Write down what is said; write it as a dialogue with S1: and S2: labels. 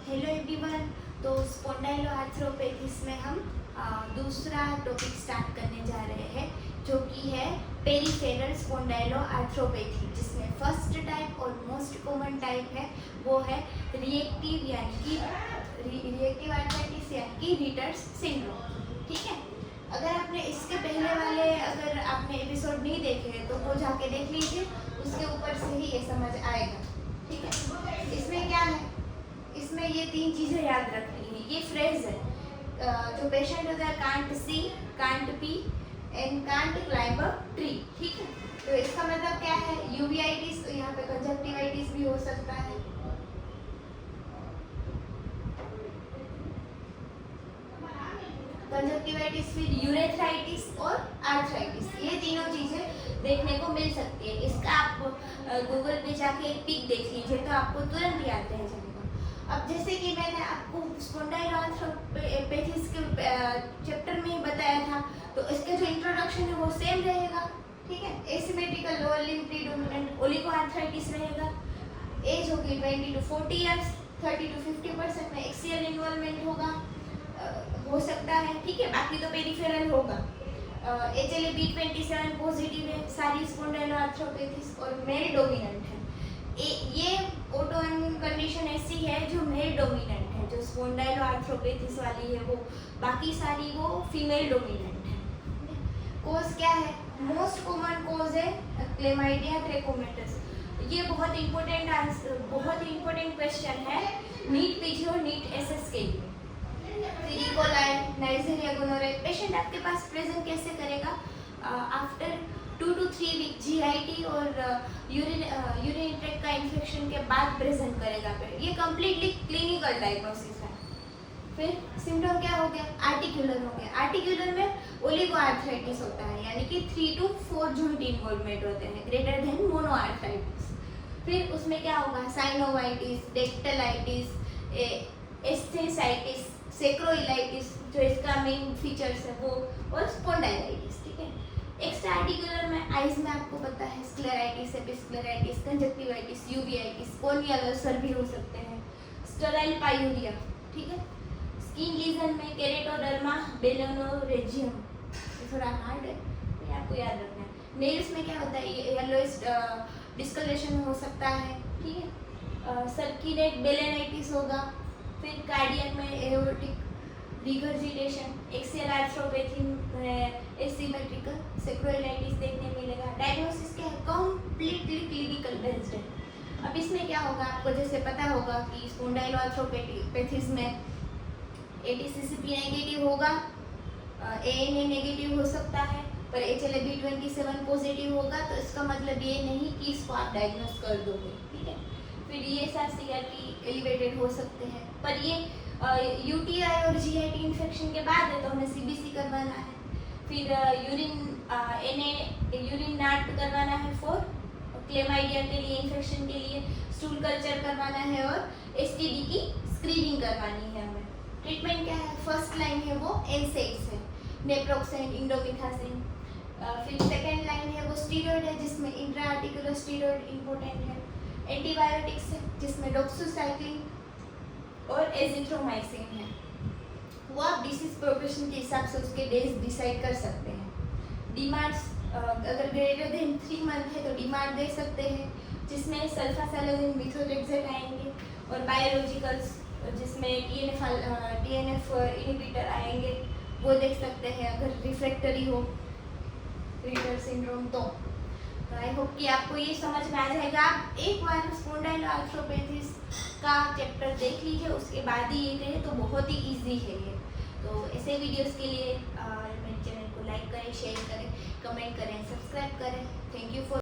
S1: Hello everyone. तो स्पॉन्डाइलोआर्थ्रोपेथिस में हम दूसरा टॉपिक स्टार्ट करने जा रहे हैं, जो कि है पेरिफेरल स्पॉन्डाइलोआर्थ्रोपेथी, जिसमें फर्स्ट टाइप और मोस्ट कॉमन टाइप है वो है रिएक्टिव आर्थराइटिस यानी कि रिटर्स सिंड्रोम। ठीक है, अगर आपने इसके पहले वाले एपिसोड नहीं देखे हैं तो वो जाके देख लीजिए, उसके ऊपर से ही ये समझ आएगा। ठीक है, इसमें क्या है, इसमें ये तीन चीज़ें याद रखनी है। ये फ्रेज है, जो पेशेंट होता है can't see, can't P and can't climb a tree. ठीक है, तो इसका मतलब क्या है, यूवीआइटिस, तो यहाँ पे कंजक्टिवाइटिस भी हो सकता है। कंजक्टिवाइटिस, फिर यूरेथ्राइटिस और आर्थराइटिस, ये तीनों चीज़ें देखने को मिल सकती है। इसका आप गूगल पे जाके एक पिक देख लीजिए तो आपको तुरंत याद रह जाएगा। अब जैसे कि मैंने आपको स्पॉन्डाइलोआर्थ्रोपेथिस के चैप्टर में ही बताया था, तो इसका जो इंट्रोडक्शन है वो सेम रहेगा। ठीक है, एसिमेट्रिकल लोअर लिम्ब प्रीडोमिनेंट ओलिगोआर्थराइटिस रहेगा। एज होगी 20 to 40 ईयर्स, 30 to 50% में एक्सियल इन्वॉल्वमेंट होगा, हो सकता है। ठीक है, बाकी तो पेरिफेरल होगा। HLA-B27 पॉजिटिव है, सारी स्पॉन्डाइलोआर्थ्रोपेथिस और मेल डोमिनेंट है। ये ऑटोइम्यून कंडीशन ऐसी है जो मेल डोमिनेंट है, जो स्पॉन्डाइलोआर्थ्रोपेथिस वाली है वो, बाकी सारी वो फीमेल डोमिनेंट है। कोज क्या है, मोस्ट कॉमन कोज है क्लेमाइडिया ट्रैकोमैटस। ये बहुत इंपॉर्टेंट क्वेश्चन है नीट पीजी और नीट एसएस के लिए। फिर E coli, Neisseria gonorrhoea, patient आपके पास प्रेजेंट कैसे करेगा, आफ्टर 2 to 3 वीक जीआईटी और यूरिन ट्रैक्ट का इन्फेक्शन के बाद प्रेजेंट करेगा। फिर ये कम्प्लीटली क्लिनिकल डायग्नोसिस है। फिर सिम्टम क्या हो गया, आर्टिकुलर हो गया। आर्टिकुलर में ओलिगोआर्थराइटिस होता है, यानी कि 3 to 4 जॉइंट इन्वॉल्वमेंट होते हैं, ग्रेटर देन मोनोआर्थराइटिस। फिर उसमें क्या होगा, साइनोवाइटिस, डेक्टलाइटिस, एस्थेसाइटिस, सेक्रोइलाइटिस, जो इसका मेन फीचर्स है वो, और स्पॉन्डाइलाइटिस। ठीक है, एक्स्ट्रा आर्टिकुलर में आइज में आपको पता है स्क्लेराइटिस, एपिस्क्लेराइटिस, कंजक्टिवाइटिस, यूवियाइटिस, कोर्नियल अल्सर भी हो सकते हैं, स्टेराइल पायूरिया। ठीक है, स्किन लीजन में केरेटोडर्मा बेलेनोरेजियम, थोड़ा हार्ड है, ये आपको याद रखना है। नेल्स में क्या होता है, येलोइश डिस्कलरेशन हो सकता है। ठीक है, सर्किलेट बेलेनाइटिस होगा। फिर कार्डियक में एओर्टिक रिगर्जिटेशन, एक्सियल आर्थ्रोपेथी में एसिमेट्रिकल सेक्रोइलाइटिस देखने मिलेगा। डायग्नोसिस क्या है, कंप्लीटली क्लिनिकल बेस्ड है। अब इसमें क्या होगा, आपको जैसे पता होगा कि स्पॉन्डाइलोआर्थ्रोपेथिस में एटीसीसीपी नेगेटिव होगा, एएनए नेगेटिव हो सकता है, पर HLA-B27 पॉजिटिव होगा, तो इसका मतलब ये नहीं कि इसको आप डायग्नोस कर दोगे। ठीक है, फिर ESR-CRP एलिवेटेड हो सकते हैं, पर ये यूटीआई और जीआईटी इन्फेक्शन के बाद है तो हमें सीबीसी करवाना है। फिर यूरिन नाट करवाना है फॉर क्लेमाइडिया के लिए, इन्फेक्शन के लिए स्टूल कल्चर करवाना है, और एसटीडी की स्क्रीनिंग करवानी है हमें। ट्रीटमेंट क्या है, फर्स्ट लाइन है वो एनसेड्स है, नेप्रोक्सेन, इंडोमिथासिन। फिर सेकेंड लाइन है वो स्टीरॉयड है, जिसमें इंट्रा आर्टिकुलर स्टीरॉयड इंपॉर्टेंट है। एंटीबायोटिक्स है, जिसमें डॉक्सोसाइक्लिन और एजिथ्रोमाइसिन है। वो आप डिसीज प्रोग्रेशन के हिसाब से उसके डेज डिसाइड कर सकते हैं। डिमांड्स, अगर ग्रेटर देन 3 मंथ है तो डिमांड दे सकते हैं, जिसमें सल्फासालाजिन, मिथोट्रेक्सेट आएंगे, और बायोलॉजिकल्स जिसमें TNF इनहिबिटर आएंगे, वो देख सकते हैं अगर रिफ्रैक्टरी हो रिटर सिंड्रोम तो। आई होप कि आपको ये समझ में आ जाएगा। आप एक बार स्पॉन्डाइलोआर्थ्रोपेथिस का चैप्टर देख लीजिए, उसके बाद ही ये करें तो बहुत ही इजी है ये। तो ऐसे वीडियोस के लिए मेरे चैनल को लाइक करें, शेयर करें, कमेंट करें, सब्सक्राइब करें। Thank you for